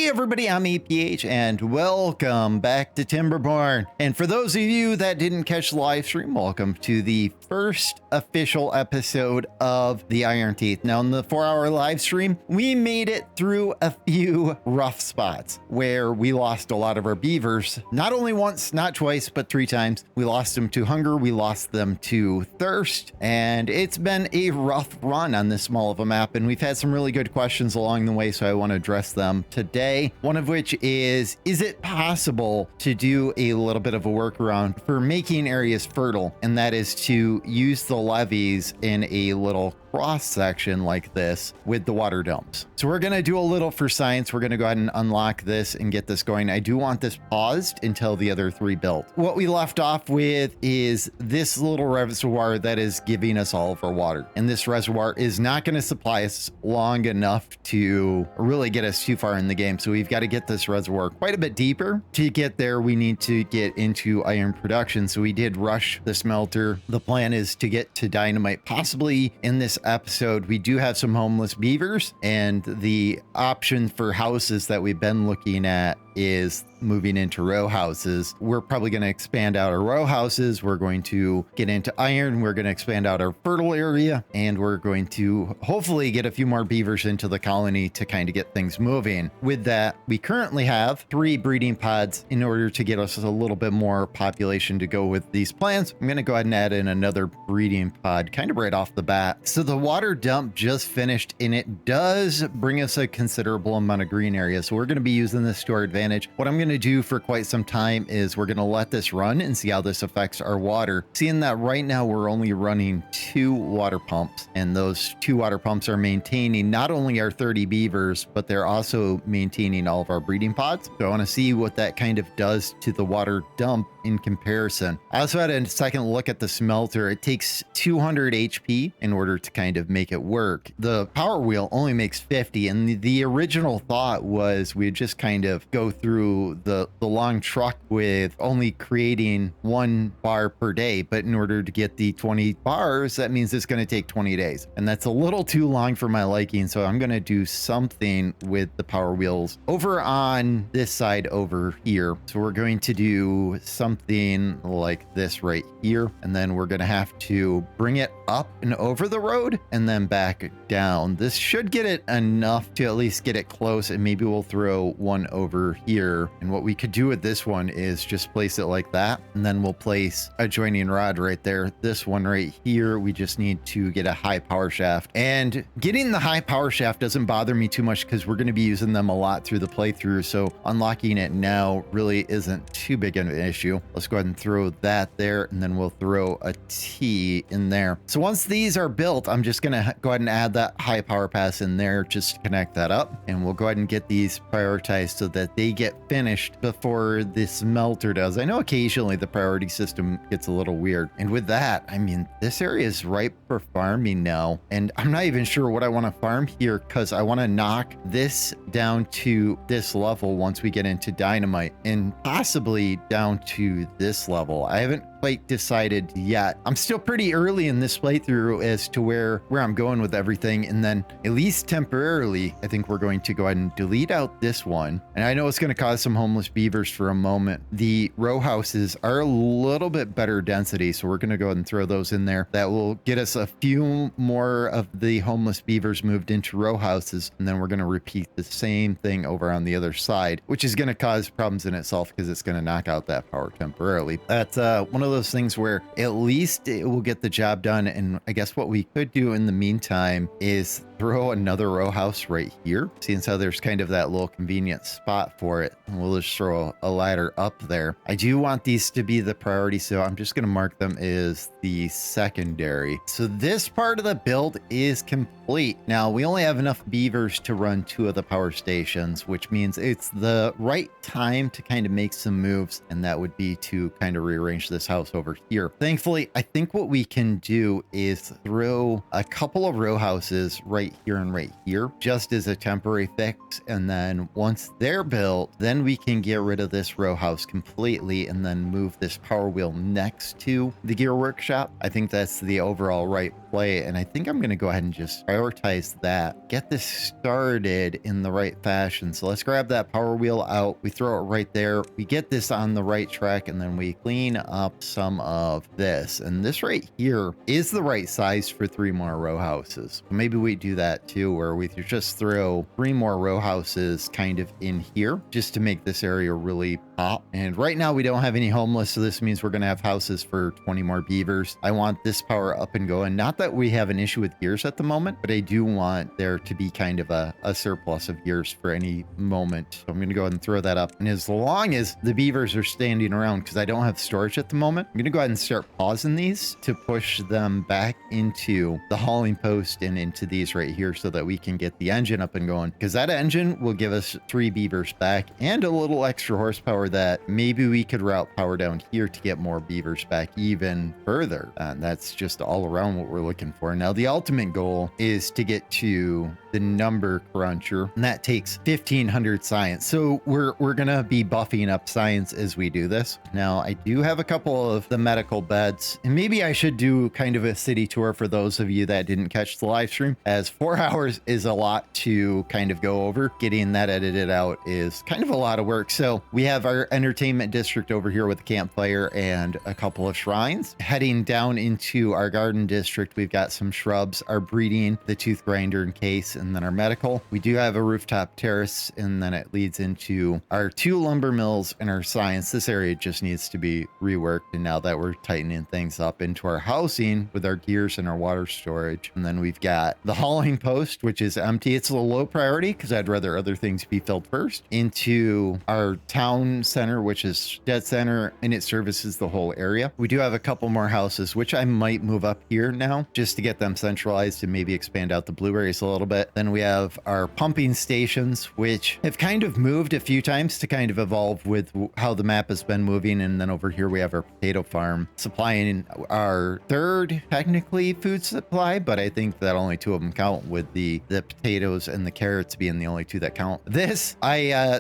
Hey everybody, I'm EPH and welcome back to Timberborn. And for those of you that didn't catch the live stream, welcome to the first official episode of the Iron Teeth. Now in the 4-hour live stream, we made it through a few rough spots where we lost a lot of our beavers. Not only once, not twice, but 3 times. We lost them to hunger, we lost them to thirst, and it's been a rough run on this small of a map. And we've had some really good questions along the way, so I want to address them today. One of which is it possible to do a little bit of a workaround for making areas fertile? And that is to use the levees in a little cross section like this with the water dumps. So we're going to do a little for science. We're going to go ahead and unlock this and get this going. I do want this paused until the other 3 built. What we left off with is this little reservoir that is giving us all of our water. And this reservoir is not going to supply us long enough to really get us too far in the game. So we've got to get this reservoir quite a bit deeper. To get there, we need to get into iron production. So we did rush the smelter. The plan is to get to dynamite possibly in this episode. We do have some homeless beavers, and the option for houses that we've been looking at is moving into row houses. We're probably going to expand out our row houses. We're going to get into iron. We're going to expand out our fertile area, and we're going to hopefully get a few more beavers into the colony to kind of get things moving. With that, we currently have 3 breeding pods. In order to get us a little bit more population to go with these plants, I'm going to go ahead and add in another breeding pod kind of right off the bat. So the water dump just finished, and it does bring us a considerable amount of green area. So we're going to be using this to our advantage. What I'm going to do for quite some time is we're going to let this run and see how this affects our water. Seeing that right now we're only running 2 water pumps, and those 2 water pumps are maintaining not only our 30 beavers, but they're also maintaining all of our breeding pods. So I want to see what that kind of does to the water dump in comparison. I also had a second look at the smelter. It takes 200 HP in order to kind of make it work. The power wheel only makes 50, and the original thought was we'd just kind of go through the long truck with only creating 1 bar per day. But in order to get the 20 bars, that means it's going to take 20 days. And that's a little too long for my liking. So I'm going to do something with the power wheels over on this side over here. So we're going to do something like this right here. And then we're going to have to bring it up and over the road and then back down. This should get it enough to at least get it close. And maybe we'll throw one over here. And what we could do with this one is just place it like that, and then we'll place a joining rod right there. This one right here, we just need to get a high power shaft, and getting the high power shaft doesn't bother me too much because we're going to be using them a lot through the playthrough. So unlocking it now really isn't too big of an issue. Let's go ahead and throw that there, and then we'll throw a T in there. So once these are built, I'm just going to go ahead and add that high power pass in there just to connect that up, and we'll go ahead and get these prioritized so that they get finished before this smelter does. I know occasionally the priority system gets a little weird. And with that, I mean, this area is ripe for farming now. And I'm not even sure what I want to farm here because I want to knock this down to this level once we get into dynamite, and possibly down to this level. I haven't quite decided yet. I'm still pretty early in this playthrough as to where I'm going with everything. And then at least temporarily, I think we're going to go ahead and delete out this one. And I know it's going to cause some homeless beavers for a moment. The row houses are a little bit better density, so we're going to go ahead and throw those in there. That will get us a few more of the homeless beavers moved into row houses. And then we're going to repeat the same thing over on the other side, which is going to cause problems in itself because it's going to knock out that power temporarily. That's one of those things where at least it will get the job done. And I guess what we could do in the meantime is throw another row house right here, seeing how there's kind of that little convenient spot for it. And we'll just throw a ladder up there. I do want these to be the priority, so I'm just going to mark them as the secondary. So this part of the build is complete. Now we only have enough beavers to run 2 of the power stations, which means it's the right time to kind of make some moves, and that would be to kind of rearrange this house over here. Thankfully, I think what we can do is throw a couple of row houses right right here and right here, just as a temporary fix. And then once they're built, then we can get rid of this row house completely and then move this power wheel next to the gear workshop. I think that's the overall right play. And I think I'm going to go ahead and just prioritize that, get this started in the right fashion. So let's grab that power wheel out. We throw it right there. We get this on the right track, and then we clean up some of this. And this right here is the right size for 3 more row houses. Maybe we do that too, where we just throw 3 more row houses kind of in here just to make this area really pop. And right now we don't have any homeless, so this means we're going to have houses for 20 more beavers. I want this power up and going. Not that we have an issue with gears at the moment, but I do want there to be kind of a surplus of gears for any moment. So I'm going to go ahead and throw that up. And as long as the beavers are standing around, because I don't have storage at the moment, I'm going to go ahead and start pausing these to push them back into the hauling post and into these right here so that we can get the engine up and going, because that engine will give us 3 beavers back and a little extra horsepower that maybe we could route power down here to get more beavers back even further. And that's just all around what we're looking for. Now, the ultimate goal is to get to the number cruncher, and that takes 1500 science. So we're gonna be buffing up science as we do this. Now, I do have a couple of the medical beds, and maybe I should do kind of a city tour for those of you that didn't catch the live stream, as 4 hours is a lot to kind of go over. Getting that edited out is kind of a lot of work. So we have our entertainment district over here with a campfire and a couple of shrines. Heading down into our garden district, we've got some shrubs, our breeding, the tooth grinder and case, and then our medical. We do have a rooftop terrace, and then it leads into our 2 lumber mills and our science. This area just needs to be reworked. And now that we're tightening things up into our housing with our gears and our water storage. And then we've got the hauling post, which is empty. It's a low priority because I'd rather other things be filled first. Into our town center, which is dead center, and it services the whole area. We do have a couple more houses, which I might move up here now just to get them centralized and maybe expand out the blueberries a little bit. Then we have our pumping stations, which have kind of moved a few times to kind of evolve with how the map has been moving. And then over here we have our potato farm supplying our 3rd technically food supply, but I think that only 2 of them count, with the potatoes and the carrots being the only 2 that count. This,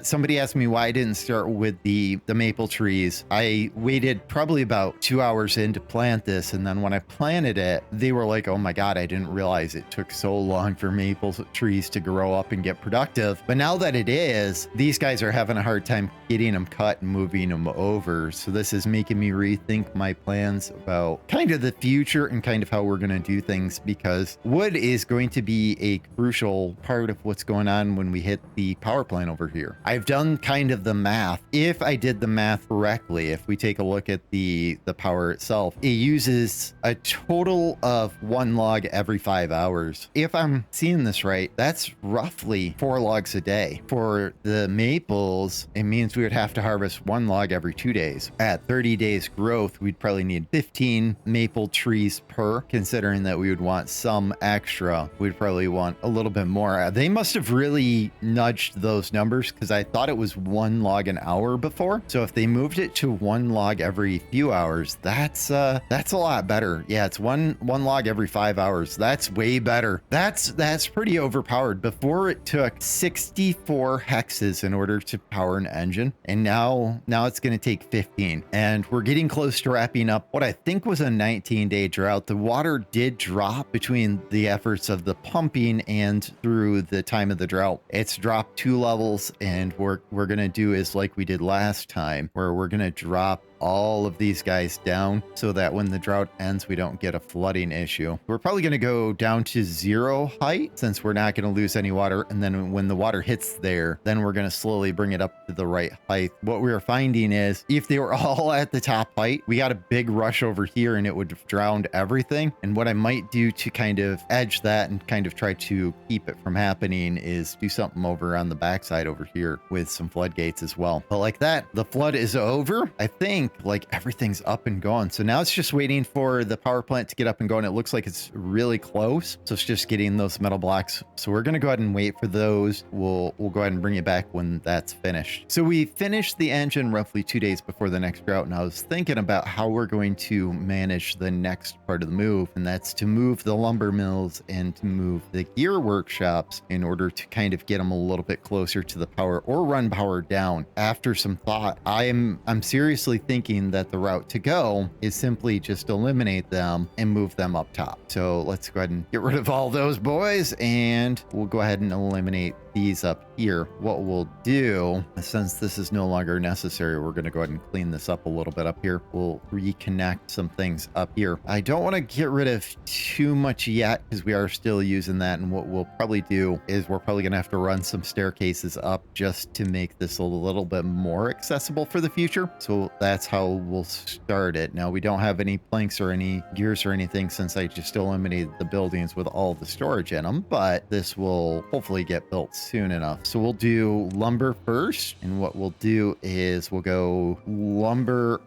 somebody asked me why I didn't start with the maple trees. I waited probably about 2 hours in to plant this, and then when I planted it, they were like, oh my god, I didn't realize it took so long for maple trees to grow up and get productive. But now that it is, these guys are having a hard time getting them cut and moving them over. So this is making me rethink my plans about kind of the future and kind of how we're going to do things, because wood is going to be a crucial part of what's going on when we hit the power plant over here. I've done kind of the math. If I did the math correctly, if we take a look at the power itself, it uses a total of 1 log every 5 hours. If I'm seeing this right, that's roughly 4 logs a day. For the maples, it means we would have to harvest 1 log every 2 days. At 30 days growth, we'd probably need 15 maple trees per, considering that we would want some extra. We'd probably want a little bit more. They must have really nudged those numbers, because I thought it was 1 log an hour before. So if they moved it to 1 log every few hours, that's a lot better. Yeah, it's one log every 5 hours. That's way better. That's pretty overpowered. Before, it took 64 hexes in order to power an engine, and now it's going to take 15. And we're getting close to wrapping up what I think was a 19-day drought. The water did drop between the efforts of the pumping and through the time of the drought. It's dropped 2 levels, and we're going to do is like we did last time, where we're going to drop all of these guys down so that when the drought ends, we don't get a flooding issue. We're probably going to go down to 0 height, since we're not going to lose any water. And then when the water hits there, then we're going to slowly bring it up to the right height. What we were finding is if they were all at the top height, we got a big rush over here and it would have drowned everything. And what I might do to kind of edge that and kind of try to keep it from happening is do something over on the backside over here with some floodgates as well. But like that, the flood is over. I think think like everything's up and going. So now it's just waiting for the power plant to get up and going. It looks like it's really close. So it's just getting those metal blocks. So we're going to go ahead and wait for those. We'll go ahead and bring it back when that's finished. So we finished the engine roughly 2 days before the next drought. And I was thinking about how we're going to manage the next part of the move. And that's to move the lumber mills and to move the gear workshops in order to kind of get them a little bit closer to the power or run power down. After some thought, I'm seriously thinking that the route to go is simply just eliminate them and move them up top. So let's go ahead and get rid of all those boys, and we'll go ahead and eliminate these up here. What we'll do, since this is no longer necessary, we're going to go ahead and clean this up a little bit up here. We'll reconnect some things up here. I don't want to get rid of too much yet because we are still using that. And what we'll probably do is we're probably going to have to run some staircases up just to make this a little bit more accessible for the future. So that's how we'll start it. Now, we don't have any planks or any gears or anything since I just eliminated the buildings with all the storage in them, but this will hopefully get built soon enough. So we'll do lumber first, and what we'll do is we'll go lumber,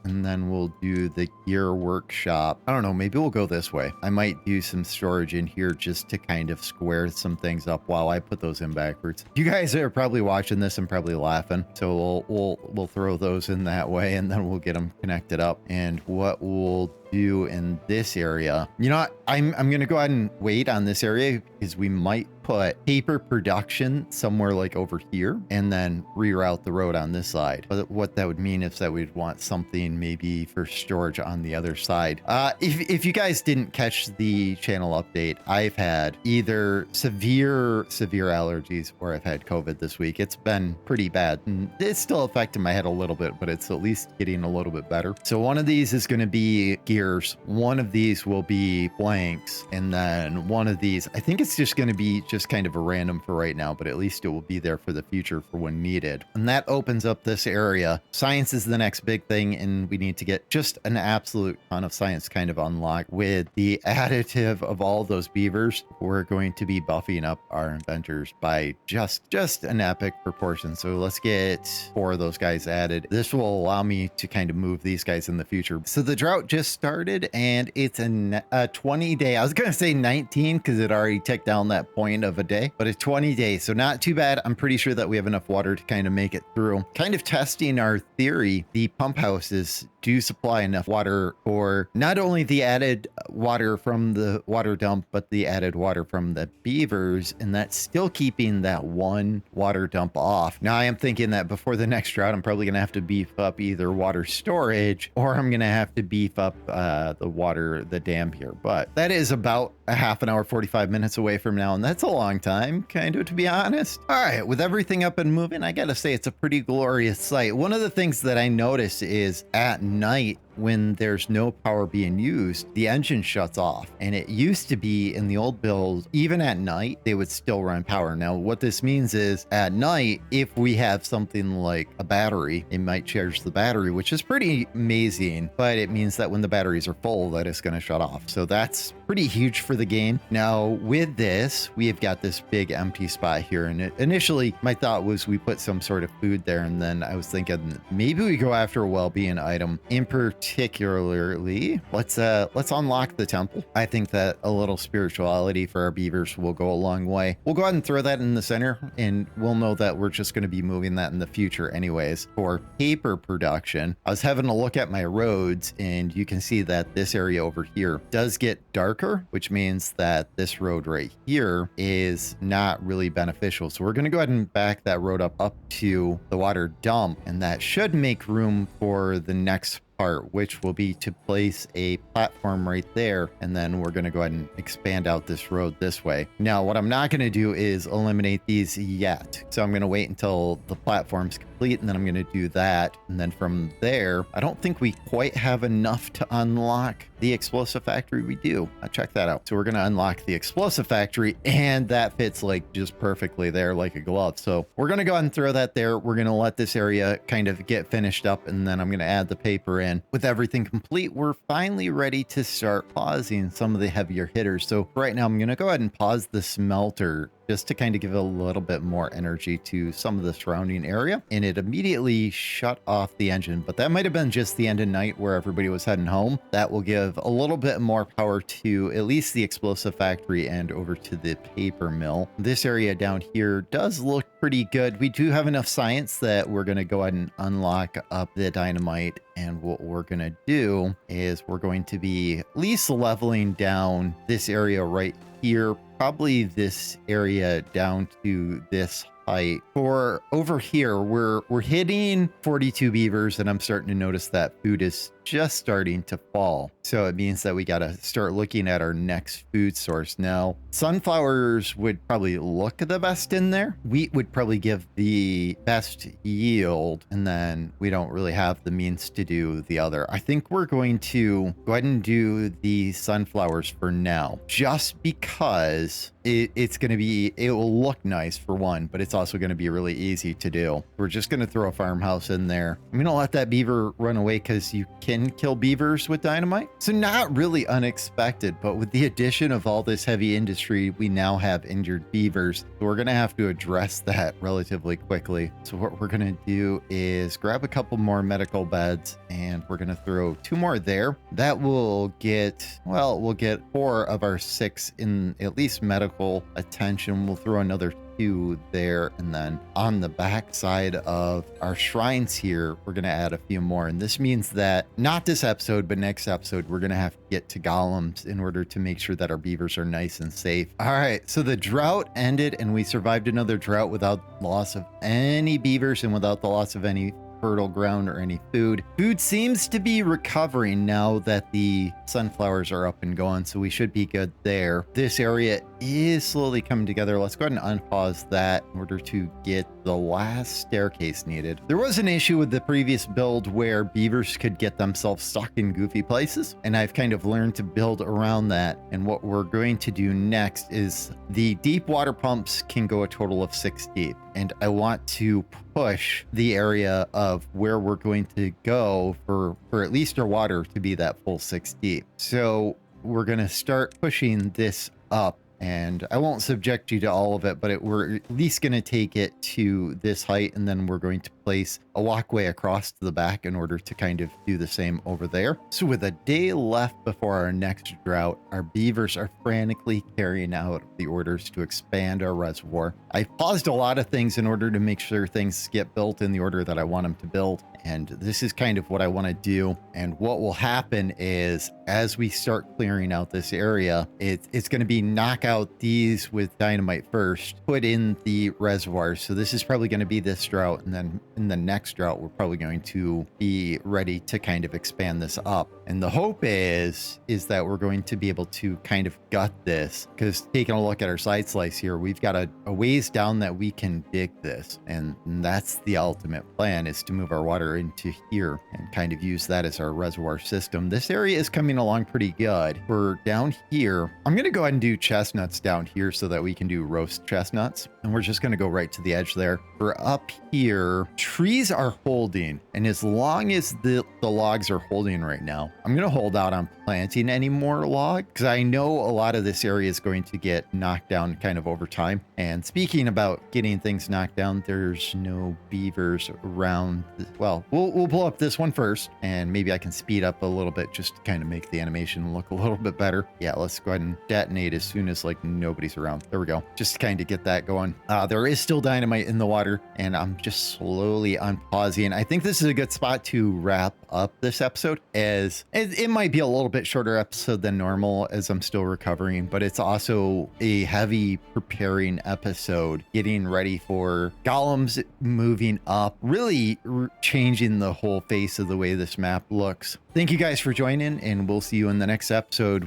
and then we'll do the gear workshop. I don't know, maybe we'll go this way. I might do some storage in here just to kind of square some things up while I put those in backwards. You guys are probably watching this and probably laughing, so we'll throw those in that way, and then we'll get them connected up. And what we'll do in this area, you know what, I'm gonna go ahead and wait on this area because we might put paper production somewhere like over here and then reroute the road on this side. But what that would mean is that we'd want something maybe for storage on the other side. If you guys didn't catch the channel update, I've had either severe allergies or I've had COVID this week. It's been pretty bad, and it's still affecting my head a little bit, but it's at least getting a little bit better. So one of these is going to be gears, one of these will be blanks, and then one of these, I think it's just going to be just kind of a random for right now, but at least it will be there for the future for when needed. And that opens up this area. Science is the next big thing, and we need to get just an absolute ton of science kind of unlocked. With the additive of all those beavers, we're going to be buffing up our inventors by just an epic proportion. So let's get 4 of those guys added. This will allow me to kind of move these guys in the future. So the drought just started, and it's a 20 day, I was going to say 19 because it already ticked down that point of a day, but it's 20 days. So not too bad. I'm pretty sure that we have enough water to kind of make it through. Kind of testing our theory, the pump houses do supply enough water for not only the added water from the water dump, but the added water from the beavers, and that's still keeping that one water dump off. Now, I am thinking that before the next drought, I'm probably going to have to beef up either water storage, or I'm going to have to beef up the dam here. But that is about a half an hour, 45 minutes away from now, and that's a long time, kind of, to be honest. All right, with everything up and moving, I gotta say it's a pretty glorious sight. One of the things that I notice is at night, when there's no power being used, the engine shuts off. And it used to be in the old builds, even at night, they would still run power. Now, what this means is at night, if we have something like a battery, it might charge the battery, which is pretty amazing, but it means that when the batteries are full, that it's going to shut off. So that's pretty huge for the game. Now, with this, we have got this big empty spot here. And initially, my thought was we put some sort of food there. And then I was thinking maybe we go after a well-being item. In particularly, let's unlock the temple. I think that a little spirituality for our beavers will go a long way. We'll go ahead and throw that in the center, and we'll know that we're just going to be moving that in the future anyways. For paper production, I was having a look at my roads, and you can see that this area over here does get darker, which means that this road right here is not really beneficial. So we're going to go ahead and back that road up to the water dump, and that should make room for the next part, which will be to place a platform right there, and then we're going to go ahead and expand out this road this way. Now, what I'm not going to do is eliminate these yet, so I'm going to wait until the platform's complete, and then I'm going to do that, and then from there, I don't think we quite have enough to unlock the explosive factory. We do. Check that out. So we're going to unlock the explosive factory, and that fits like just perfectly there like a glove. So we're going to go ahead and throw that there. We're going to let this area kind of get finished up, and then I'm going to add the paper in. With everything complete, we're finally ready to start pausing some of the heavier hitters. So right now I'm going to go ahead and pause the smelter just to kind of give a little bit more energy to some of the surrounding area. And it immediately shut off the engine, but that might have been just the end of night where everybody was heading home. That will give a little bit more power to at least the explosive factory and over to the paper mill. This area down here does look pretty good. We do have enough science that we're going to go ahead and unlock up the dynamite. And what we're going to do is we're going to be at least leveling down this area right here, probably this area down to this height. For over here, we're hitting 42 beavers, and I'm starting to notice that food is just starting to fall. So it means that we got to start looking at our next food source. Now, sunflowers would probably look the best in there. Wheat would probably give the best yield, and then we don't really have the means to do the other. I think we're going to go ahead and do the sunflowers for now, just because it's going to be, it will look nice for one, but it's also going to be really easy to do. We're just going to throw a farmhouse in there. I'm going to let that beaver run away because you can kill beavers with dynamite. So not really unexpected, but with the addition of all this heavy industry, we now have injured beavers. So we're going to have to address that relatively quickly. So what we're going to do is grab a couple more medical beds, and we're going to throw 2 more there. That will get, well, we'll get 4 of our 6 in at least medical attention. We'll throw another 2 there, and then on the back side of our shrines here, we're going to add a few more. And this means that not this episode, but next episode, we're going to have to get to golems in order to make sure that our beavers are nice and safe. All right, so the drought ended, and we survived another drought without loss of any beavers and without the loss of any fertile ground or any food. Food seems to be recovering now that the sunflowers are up and going, so we should be good there. This area is slowly coming together. Let's go ahead and unpause that in order to get the last staircase needed. There was an issue with the previous build where beavers could get themselves stuck in goofy places, and I've kind of learned to build around that. And what we're going to do next is the deep water pumps can go a total of 6 deep, and I want to push the area of where we're going to go for at least our water to be that full 6 deep. So we're going to start pushing this up, and I won't subject you to all of it, but we're at least going to take it to this height, and then we're going to place a walkway across to the back in order to kind of do the same over there. So with a day left before our next drought, our beavers are frantically carrying out the orders to expand our reservoir. I paused a lot of things in order to make sure things get built in the order that I want them to build, and this is kind of what I want to do. And what will happen is, as we start clearing out this area, it's going to be knock out these with dynamite first, put in the reservoirs. So this is probably going to be this drought, and then in the next drought, we're probably going to be ready to kind of expand this up. And the hope is that we're going to be able to kind of gut this, because taking a look at our side slice here, we've got a ways down that we can dig this. And that's the ultimate plan, is to move our water into here and kind of use that as our reservoir system. This area is coming along pretty good. We're down here. I'm going to go ahead and do chestnuts down here so that we can do roast chestnuts. And we're just going to go right to the edge there. We're up here. Trees are holding, and as long as the logs are holding right now, I'm going to hold out on planting any more log, because I know a lot of this area is going to get knocked down kind of over time. And speaking about getting things knocked down, there's no beavers around. Well, we'll pull up this one first, and maybe I can speed up a little bit just to kind of make the animation look a little bit better. Yeah, let's go ahead and detonate as soon as like nobody's around. There we go. Just to kind of get that going. There is still dynamite in the water, and I'm just slowly unpausing. I think this is a good spot to wrap up this episode, as it might be a little bit shorter episode than normal as I'm still recovering, but it's also a heavy preparing episode, getting ready for golems moving up, really changing the whole face of the way this map looks. Thank you guys for joining, and we'll see you in the next episode